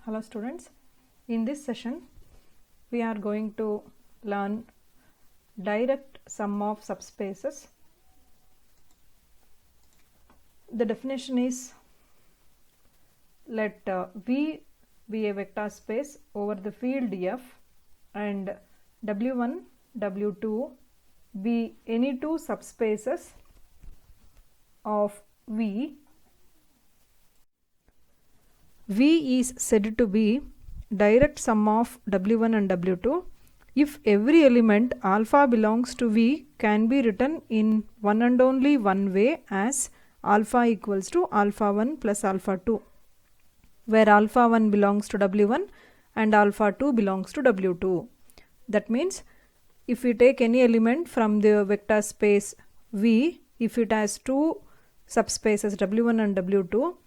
Hello students, in this session we are going to learn direct sum of subspaces. The definition is, let V be a vector space over the field F and W1, W2 be any two subspaces of V. V is said to be direct sum of W1 and W2 if every element alpha belongs to V can be written in one and only one way as alpha equals to alpha 1 plus alpha 2, where alpha 1 belongs to W1 and alpha 2 belongs to W2. That means if we take any element from the vector space V, if it has two subspaces W1 and W2,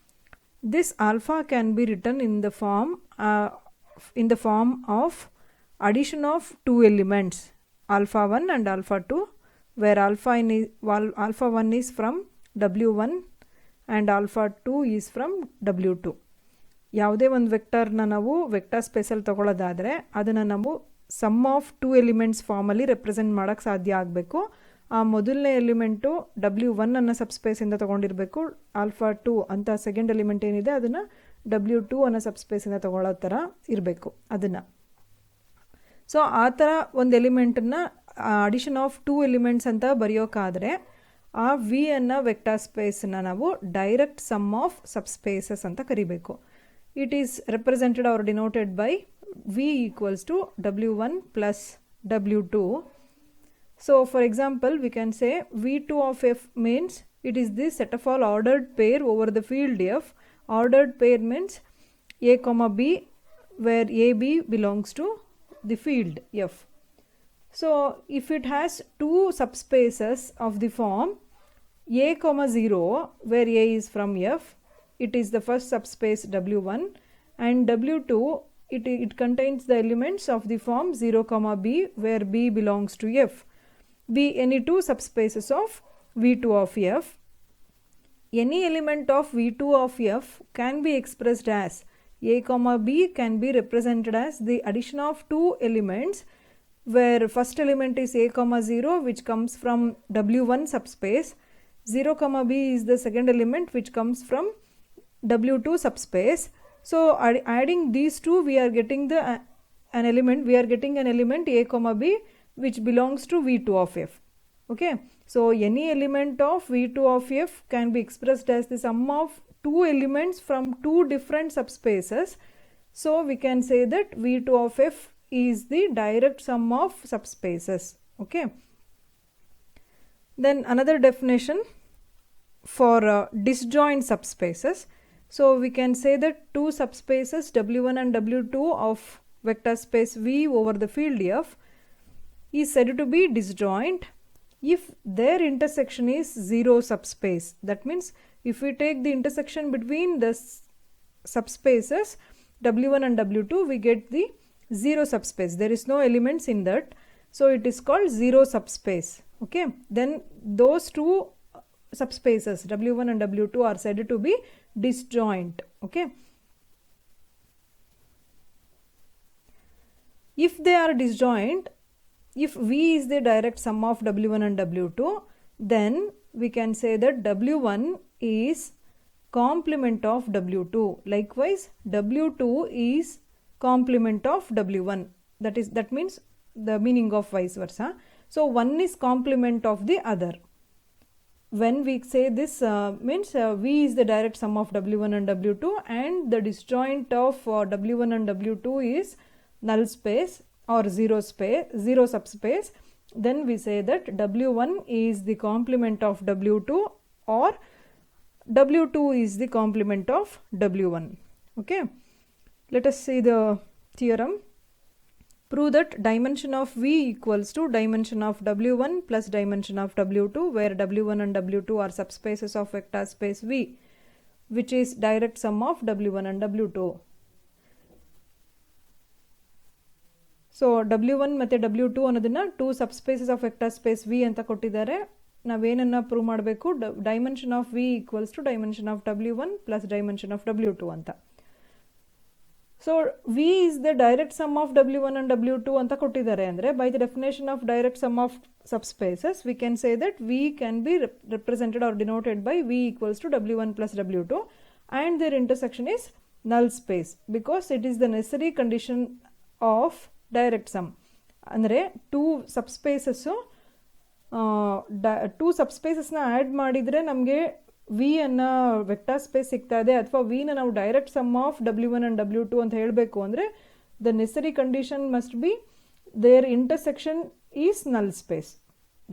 this alpha can be written in the form of addition of two elements alpha 1 and alpha 2, where alpha 1 is from W1 and alpha 2 is from W2. ಯಾವುದೇ ಒಂದು ವೆಕ್ಟರ್ನ ನಾವು vector ಸ್ಪೇಸಲ್ಲಿ ತಗೊಳ್ಳೋದಾದರೆ ಅದನ್ನು ನಾವು some of two elements ಫಾರ್ಮಲ್ಲಿ represent ಮಾಡೋಕ್ಕೆ ಸಾಧ್ಯ ಆಗಬೇಕು. ಆ ಮೊದಲನೇ ಎಲಿಮೆಂಟು W1 ಅನ್ನೋ ಸಬ್ಸ್ಪೇಸಿಂದ ತೊಗೊಂಡಿರಬೇಕು, ಆಲ್ಫಾ 2 ಅಂತ ಸೆಕೆಂಡ್ ಎಲಿಮೆಂಟ್ ಏನಿದೆ ಅದನ್ನು W2 ಅನ್ನೋ ಸಬ್ಸ್ಪೇಸಿಂದ ತೊಗೊಳ್ಳೋ ಥರ ಇರಬೇಕು ಅದನ್ನು. ಸೊ ಆ ಥರ ಒಂದು ಎಲಿಮೆಂಟನ್ನು ಅಡಿಷನ್ ಆಫ್ ಟೂ ಎಲಿಮೆಂಟ್ಸ್ ಅಂತ ಬರೆಯೋಕ್ಕಾದರೆ ಆ ವಿ ಅನ್ನೋ ವೆಕ್ಟರ್ ಸ್ಪೇಸನ್ನ ನಾವು ಡೈರೆಕ್ಟ್ ಸಮ್ ಆಫ್ ಸಬ್ಸ್ಪೇಸಸ್ ಅಂತ ಕರಿಬೇಕು. It is represented or denoted by V equals to W1 plus W2. So for example we can say V2 of F means it is this set of all ordered pair over the field F. Ordered pair means A comma B, where AB belongs to the field F. So if it has two subspaces of the form A comma 0, where A is from F, it is the first subspace W1, and W2 it contains the elements of the form 0 comma B, where B belongs to F. Be any two subspaces of V2 of F. Any element of V2 of F can be expressed as A comma B can be represented as the addition of two elements, where first element is A comma 0, which comes from W1 subspace. 0 comma B is the second element which comes from W2 subspace. So adding these two we are getting an element A comma B which belongs to V2 of F. Okay, so any element of V2 of F can be expressed as the sum of two elements from two different subspaces. So we can say that V2 of F is the direct sum of subspaces. Okay, then another definition for disjoint subspaces. So we can say that two subspaces W1 and W2 of vector space V over the field F is said to be disjoint if their intersection is zero subspace. That means if we take the intersection between the subspaces W1 and W2, we get the zero subspace. There is no elements in that, so it is called zero subspace. Okay, then those two subspaces W1 and W2 are said to be disjoint. Okay, if they are disjoint, if V is the direct sum of W1 and W2, then we can say that W1 is complement of W2. Likewise W2 is complement of W1. That means the meaning of vice versa. So one is complement of the other. When we say this means V is the direct sum of W1 and W2, and the disjoint of W1 and W2 is null space or zero subspace, then we say that W1 is the complement of W2 or W2 is the complement of W1. Okay, let us see the theorem. Prove that dimension of V equals to dimension of W1 plus dimension of W2, where W1 and W2 are subspaces of vector space V, which is direct sum of W1 and W2. So W1 ಮತ್ತು W2 ಅನ್ನೋದನ್ನ two subspaces of vector space V ಅಂತ ಕೊಟ್ಟಿದ್ದಾರೆ. ನಾವೇನನ್ನು prove ಮಾಡಬೇಕು? Dimension of V equals to dimension of W1 plus dimension of W2 ಅಂತ. So V is the direct sum of W1 and W2 ಅಂತ ಕೊಟ್ಟಿದ್ದಾರೆ ಅಂದರೆ by the definition of direct sum of subspaces we can say that V can be represented or denoted by V equals to W1 plus W2 and their intersection is null space because it is the necessary condition of direct sum. ಅಂದರೆ two ಸಬ್ಸ್ಪೇಸಸ್ನ add ಮಾಡಿದರೆ ನಮಗೆ V ಅನ್ನೋ vector space ಸಿಗ್ತಾ ಇದೆ ಅಥವಾ ವಿನ ನಾವು direct sum of W1 and W2 ಅಂತ ಹೇಳಬೇಕು ಅಂದರೆ the necessary condition must be there intersection is null space.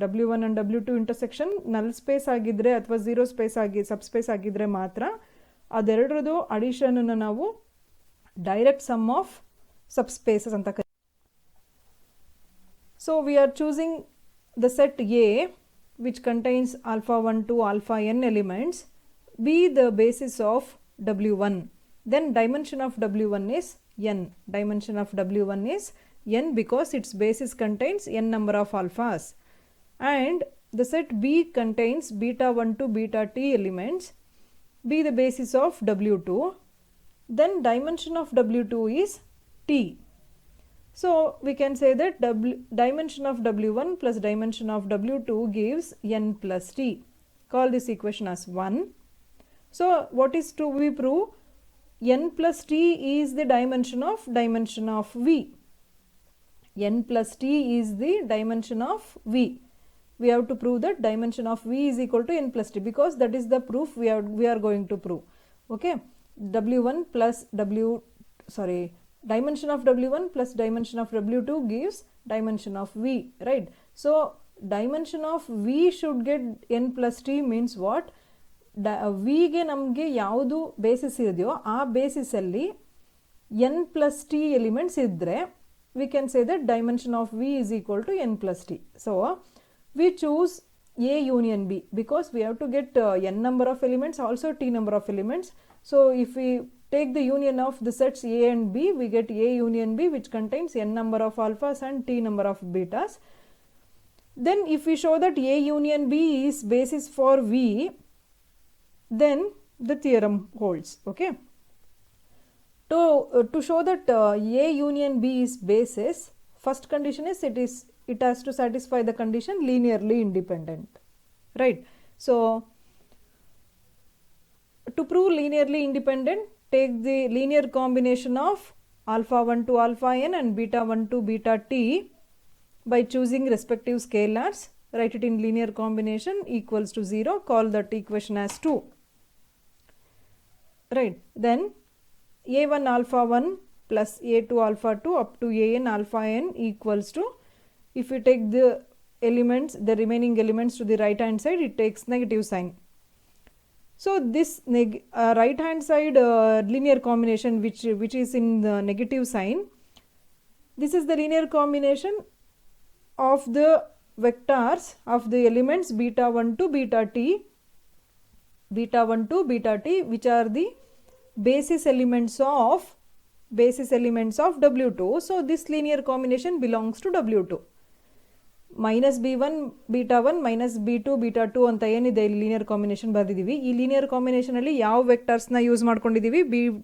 W1 and W2 intersection null space ಆಗಿದ್ದರೆ ಅಥವಾ ಝೀರೋ ಸ್ಪೇಸ್ ಆಗಿ ಸಬ್ಸ್ಪೇಸ್ ಆಗಿದ್ದರೆ ಮಾತ್ರ ಅದೆರಡರದು ಅಡಿಷನನ್ನು ನಾವು ಡೈರೆಕ್ಟ್ ಸಮ್ ಆಫ್ ಸಬ್ಸ್ಪೇಸಸ್ ಅಂತ ಕರೀತೀವಿ. So we are choosing the set A which contains alpha 1 to alpha n elements be the basis of W1. Then dimension of W1 is n. Dimension of W1 is n because its basis contains n number of alphas. And the set B contains beta 1 to beta t elements be the basis of W2. Then dimension of W2 is t. So we can say that dimension of W1 plus dimension of W2 gives n plus t. Call this equation as 1. So what is to be proved? N plus t is the dimension of V. N plus t is the dimension of V. We have to prove that dimension of V is equal to n plus t because that is the proof we are going to prove. Okay, W1 plus dimension of W1 plus dimension of W2 gives dimension of V, right? So dimension of V should get n plus t means what? V ಗೆ ನಮಗೆ ಯಾವುದು basis ಇದೆಯೋ ಆ ಬೇಸಿಸಲ್ಲಿ n plus t elements ಇದ್ದರೆ we can say that dimension of V is equal to n plus t. So we choose A union B because we have to get n number of elements, also t number of elements. So if we take the union of the sets A and B, we get A union B which contains n number of alphas and t number of betas. Then if we show that A union B is basis for V, then the theorem holds. Okay. To show that A union B is basis, first condition is it has to satisfy the condition linearly independent, right? So to prove linearly independent, take the linear combination of alpha 1 to alpha n and beta 1 to beta t by choosing respective scalars. Write it in linear combination equals to 0. Call that equation as 2. Right. Then a1 alpha 1 plus a2 alpha 2 up to an alpha n equals to, if we take the elements, the remaining elements to the right hand side, it takes negative sign. So this right hand side linear combination which is in the negative sign, this is the linear combination of the vectors of the elements beta 1 to beta t which are the basis elements of W2. So this linear combination belongs to W2. Minus B1 beta 1 minus B2 beta 2 ಅಂತ ಏನಿದೆ ಇಲ್ಲಿ linear combination ಬರೆದಿದ್ದೀವಿ. ಈ linear ಕಾಂಬಿನೇಷನಲ್ಲಿ ಯಾವ ವೆಕ್ಟರ್ಸ್ನ use ಮಾಡ್ಕೊಂಡಿದ್ದೀವಿ?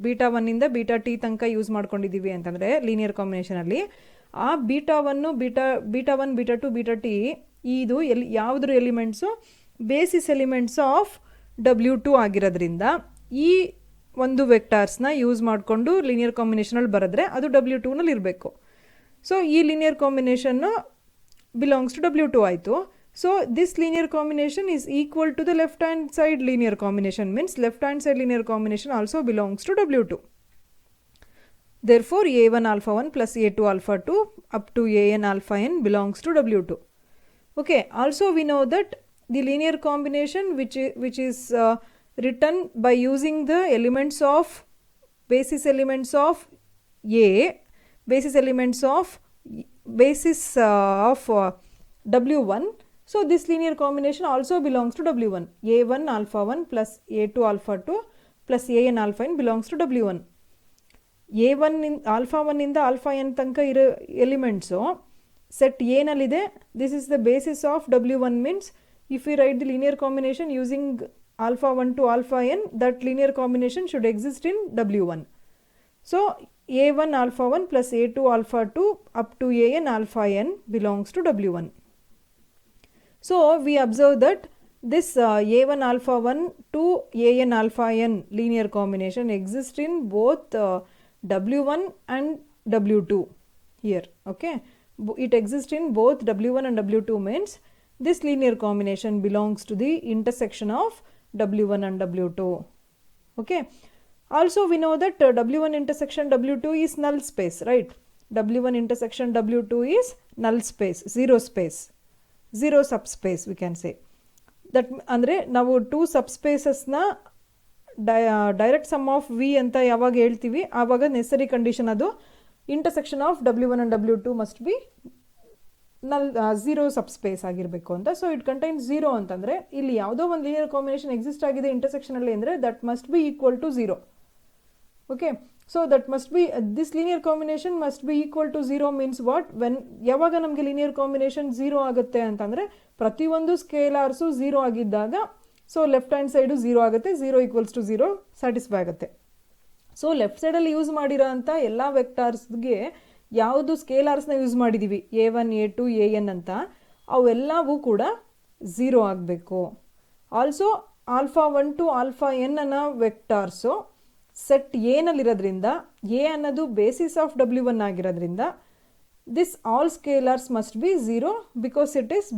Beta 1 beta T ತನಕ use ಮಾಡ್ಕೊಂಡಿದ್ದೀವಿ ಅಂತಂದರೆ linear ಕಾಂಬಿನೇಷನಲ್ಲಿ ಆ beta 1 beta 1 beta 2 beta T ಇದು ಯಾವುದ್ರ elements? Basis elements of W2 ಆಗಿರೋದ್ರಿಂದ ಈ ಒಂದು ವೆಕ್ಟರ್ಸ್ನ ಯೂಸ್ ಮಾಡಿಕೊಂಡು ಲೀನಿಯರ್ ಕಾಂಬಿನೇಷನಲ್ಲಿ ಬರೆದ್ರೆ ಅದು W2ನಲ್ಲಿ ಇರಬೇಕು. ಸೊ ಈ linear combination belongs to W2 ಆಯಿತು. So this linear combination is equal to the left hand side linear combination, means left hand side linear combination also belongs to W2. Therefore a1 alpha 1 plus a2 alpha 2 up to an alpha n belongs to W2. Okay, also we know that the linear combination which is written by using the elements of basis elements of A, basis of W1. So this linear combination also belongs to W1. A1 alpha 1 plus A2 alpha 2 plus an alpha n belongs to W1. A1 alpha 1 ಇಂದ alpha n ತನಕ ಇರೋ elements set ಏನಲ್ಲಿದೆ. This is the basis of W1 means if we write the linear combination using alpha 1 to alpha n, that linear combination should exist in W1. So A1 alpha 1 plus A2 alpha 2 up to AN alpha n belongs to W1. So we observe that this A1 alpha 1 to AN alpha n linear combination exists in both W1 and W2 here. Okay, it exists in both W1 and W2 means this linear combination belongs to the intersection of W1 and W2. Okay, also we know that W1 intersection W2 is null space, right? W1 intersection W2 is null space, zero subspace we can say. That ಅಂದರೆ ನಾವು two ಸಬ್ಸ್ಪೇಸಸ್ನ direct sum of V ಅಂತ ಯಾವಾಗ ಹೇಳ್ತೀವಿ ಆವಾಗ necessary condition ಅದು intersection of W1 and W2 must be zero subspace ಆಗಿರಬೇಕು ಅಂತ. ಸೊ ಇಟ್ ಕಂಟೈನ್ ಝೀರೋ ಅಂತಂದರೆ ಇಲ್ಲಿ ಯಾವುದೋ ಒಂದು ಲೀನಿಯರ್ ಕಾಂಬಿನೇಷನ್ ಎಕ್ಸಿಸ್ಟ್ ಆಗಿದೆ ಇಂಟರ್ಸೆಕ್ಷನಲ್ಲಿ ಅಂದರೆ that must be equal to zero. Okay, so that must be this linear combination must be equal to zero means what, when ಯಾವಾಗ ನಮಗೆ ಲೀನಿಯರ್ ಕಾಂಬಿನೇಷನ್ ಝೀರೋ ಆಗುತ್ತೆ ಅಂತಂದರೆ ಪ್ರತಿಯೊಂದು ಸ್ಕೇಲಾರ್ಸು ಝೀರೋ ಆಗಿದ್ದಾಗ so left hand side zero ಆಗುತ್ತೆ, zero equals to zero satisfy ಆಗುತ್ತೆ. So left ಸೈಡಲ್ಲಿ use ಮಾಡಿರೋ ಅಂಥ ಎಲ್ಲ ವೆಕ್ಟಾರ್ಸ್ಗೆ ಯಾವುದು ಸ್ಕೇಲಾರ್ಸ್ನ ಯೂಸ್ ಮಾಡಿದ್ದೀವಿ A1 A2 AN ಅಂತ ಅವೆಲ್ಲವೂ ಕೂಡ ಝೀರೋ ಆಗಬೇಕು. Also alpha 1 to alpha n ಅನ್ನೋ ವೆಕ್ಟಾರ್ಸು ಸೆಟ್ ಏನಲ್ಲಿರೋದ್ರಿಂದ ಎ ಅನ್ನೋದು ಬೇಸಿಸ್ ಆಫ್ W1 ಆಗಿರೋದ್ರಿಂದ this all scalars must be zero because it is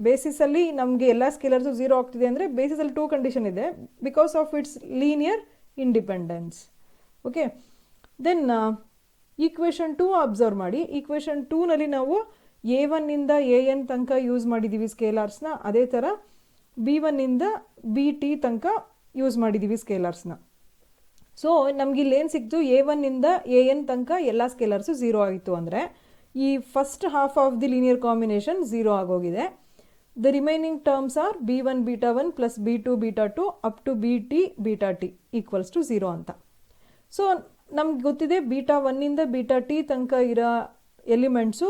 ಬೇಸಿಸಲ್ಲಿ ನಮಗೆ ಎಲ್ಲ ಸ್ಕೇಲರ್ಸು ಝೀರೋ ಆಗ್ತಿದೆ ಅಂದರೆ ಬೇಸಿಸಲ್ಲಿ ಟೂ ಕಂಡೀಷನ್ ಇದೆ because of its linear independence. Okay, then equation 2 observe ಮಾಡಿ. ಈಕ್ವೇಷನ್ 2ನಲ್ಲಿ ನಾವು A1 ಇಂದ AN ತನಕ ಯೂಸ್ ಮಾಡಿದ್ದೀವಿ ಸ್ಕೇಲಾರ್ಸ್ನ, ಅದೇ ಥರ B1 ಇಂದ BT ತನಕ ಯೂಸ್ ಮಾಡಿದ್ದೀವಿ ಸ್ಕೇಲಾರ್ಸ್ನ. ಸೊ ನಮಗಿಲ್ಲಿ ಏನು ಸಿಕ್ತು, A1 ಇಂದ AN ತನಕ ಎಲ್ಲ ಸ್ಕೇಲರ್ಸು ಝೀರೋ ಆಗಿತ್ತು ಅಂದರೆ ಈ first half of the linear combination zero ಆಗೋಗಿದೆ. The remaining terms are B1 beta 1 plus B2 beta 2 up to BT beta t equals to zero ಅಂತ. ಸೊ ನಮ್ಗೆ ಗೊತ್ತಿದೆ ಬೀಟಾ 1 ಇಂದ ಬೀಟಾ ಟಿ ತನಕ ಇರೋ elements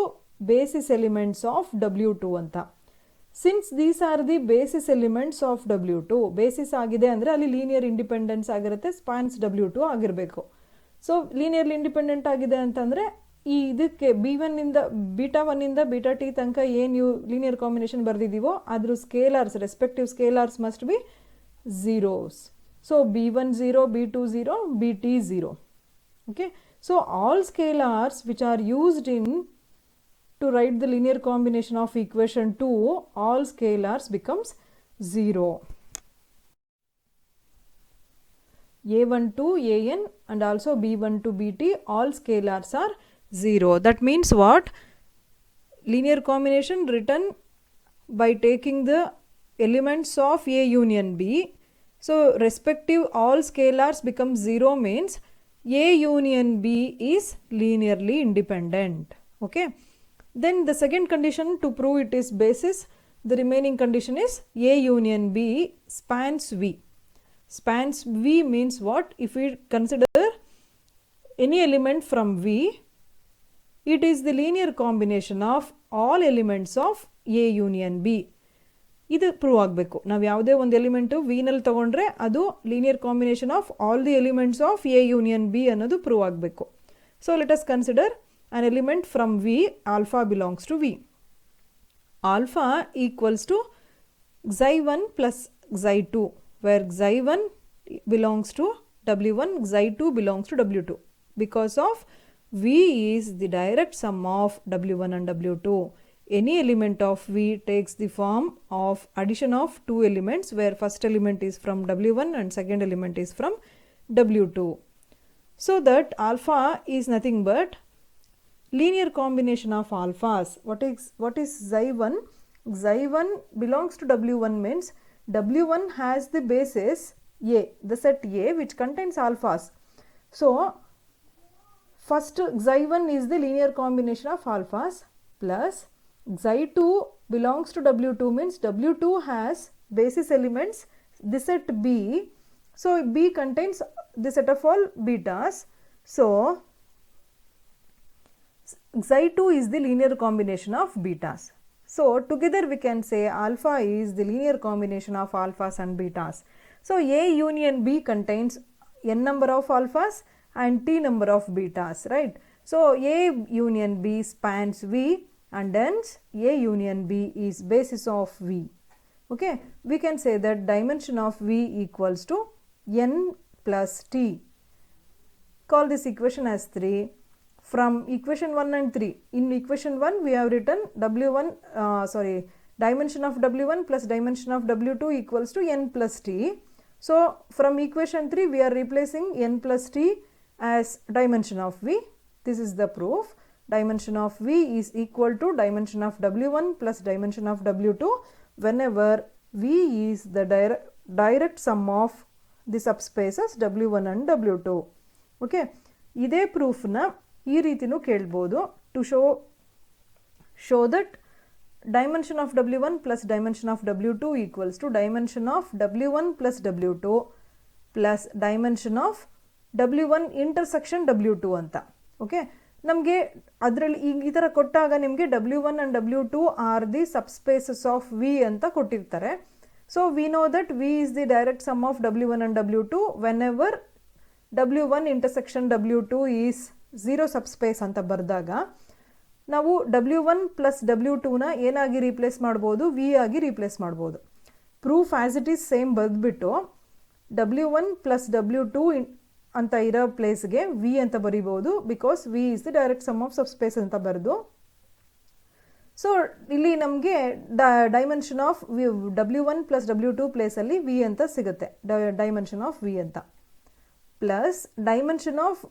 basis elements of W2 ಅಂತ. Since these are the basis elements of W2, basis ಆಗಿದೆ ಅಂದರೆ ಅಲ್ಲಿ ಲೀನಿಯರ್ ಇಂಡಿಪೆಂಡೆನ್ಸ್ ಆಗಿರುತ್ತೆ, ಸ್ಪ್ಯಾನ್ಸ್ W2 ಆಗಿರಬೇಕು. ಸೊ ಲೀನಿಯರ್ಲಿ ಇಂಡಿಪೆಂಡೆಂಟ್ ಆಗಿದೆ ಅಂತಂದರೆ ಈ ಇದಕ್ಕೆ B1 ಇಂದ ಬೀಟಾ 1 ಇಂದ ಬೀಟಾ ಟಿ ತನಕ ಏನು ಲೀನಿಯರ್ ಕಾಂಬಿನೇಷನ್ ಬರೆದಿದ್ದೀವೋ ಅದ್ರ scalars respective scalars must be zeros. So B1 0, B2 0, BT 0. Okay, so all scalars which are used in to write the linear combination of equation 2, all scalars becomes 0. A1 to AN and also B1 to BT, all scalars are 0. That means what? Linear combination written by taking the elements of A union B. So respective all scalars become 0 means A union B is linearly independent. Okay, then the second condition to prove it is basis, the remaining condition is A union B spans V. Spans V means what? If we consider any element from V, it is the linear combination of all elements of A union B. ಇದು prove ಆಗಬೇಕು. ನಾವು ಯಾವುದೇ ಒಂದು element ವಿನಲ್ಲಿ ತೊಗೊಂಡ್ರೆ ಅದು linear combination of all the elements of A union B ಅನ್ನೋದು prove ಆಗಬೇಕು. So let us consider an element from V, alpha belongs to V. Alpha equals to xi1 plus xi2, where xi1 belongs to W1, xi2 belongs to W2. Because of V is the direct sum of W1 and W2. Any element of V takes the form of addition of two elements, where first element is from W1 and second element is from W2. So that alpha is nothing but linear combination of alphas. What is xi1? Xi1 belongs to W1 means W1 has the basis A, the set A which contains alphas. So first xi1 is the linear combination of alphas plus xi2 belongs to W2 means W2 has basis elements, the set B. So B contains the set of all betas. So xi2 is the linear combination of betas. So together we can say alpha is the linear combination of alphas and betas. So A union B contains n number of alphas and T number of betas, right? So A union B spans V, and hence A union B is basis of V. Okay, we can say that dimension of V equals to n plus T. Call this equation as 3. From equation 1 and 3, in equation 1 we have written dimension of W1 plus dimension of W2 equals to n plus T. So from equation 3 we are replacing n plus T as dimension of V. This is the proof. Dimension of V is equal to dimension of W1 plus dimension of W2 whenever V is the direct sum of the subspaces W1 and W2. Okay, ಇದೇ ಪ್ರೂಫ್ನ ಈ ರೀತಿನೂ ಕೇಳ್ಬೋದು. To show that dimension of W1 plus dimension of W2 equals to dimension of W1 plus W2 plus dimension of W1 intersection W2 ಅಂತ. Okay, ನಮಗೆ ಅದರಲ್ಲಿ ಈ ಥರ ಕೊಟ್ಟಾಗ ನಿಮಗೆ W1 and W2 are the subspaces of V ಅಂತ ಕೊಟ್ಟಿರ್ತಾರೆ. So we know that V is the direct sum of W1 and W2 whenever W1 intersection W2 is 0 subspace ಅಂತ ಬರೆದಾಗ ನಾವು W1 ಪ್ಲಸ್ W2ನ ಏನಾಗಿ ರೀಪ್ಲೇಸ್ ಮಾಡ್ಬೋದು, V ಆಗಿ replace ಮಾಡ್ಬೋದು. Proof as it is same ಬರೆದ್ಬಿಟ್ಟು W1 ಪ್ಲಸ್ W2 ಅಂತ ಇರೋ ಪ್ಲೇಸ್ಗೆ V ಅಂತ ಬರಿಬೋದು, because V is the direct sum of subspace ಅಂತ ಬರೆದು. ಸೊ ಇಲ್ಲಿ ನಮಗೆ dimension of W1 plus W2 ಪ್ಲೇಸಲ್ಲಿ V ಅಂತ ಸಿಗುತ್ತೆ, ಡೈಮೆನ್ಷನ್ ಆಫ್ V ಅಂತ. Plus dimension of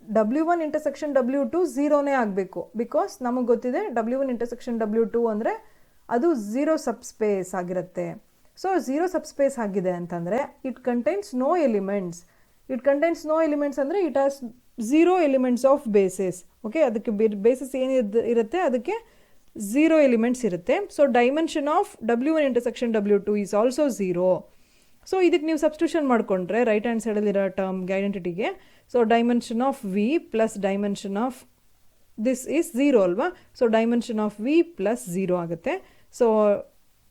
W1 intersection W2 ಝೀರೋನೇ ಆಗಬೇಕು, ಬಿಕಾಸ್ ನಮಗೆ ಗೊತ್ತಿದೆ W1 ಇಂಟರ್ಸೆಕ್ಷನ್ W2 ಅಂದರೆ ಅದು 0 ಸಬ್ಸ್ಪೇಸ್ ಆಗಿರುತ್ತೆ. ಸೊ 0 ಸಬ್ಸ್ಪೇಸ್ ಆಗಿದೆ ಅಂತಂದರೆ it contains no elements. It contains no elements ಅಂದರೆ it has 0 elements of basis. Okay, ಅದಕ್ಕೆ ಬೇಸಿಸ್ ಏನು ಇರುತ್ತೆ, ಅದಕ್ಕೆ 0 ಎಲಿಮೆಂಟ್ಸ್ ಇರುತ್ತೆ. So dimension of W1 intersection W2 is also 0. So ಇದಕ್ಕೆ ನೀವು ಸಬ್ಸ್ಟಿಟ್ಯೂಷನ್ ಮಾಡಿಕೊಂಡ್ರೆ ರೈಟ್ ಹ್ಯಾಂಡ್ ಸೈಡಲ್ಲಿರೋ ಟರ್ಮ್ಗೆ ಐಡೆಂಟಿಟಿಗೆ, so dimension of V plus dimension of this is 0 ಅಲ್ವಾ. So dimension of V plus 0 ಆಗುತ್ತೆ. So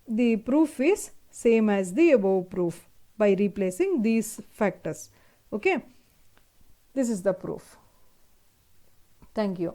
the proof is same as the above proof by replacing these factors. Okay, this is the proof. Thank you.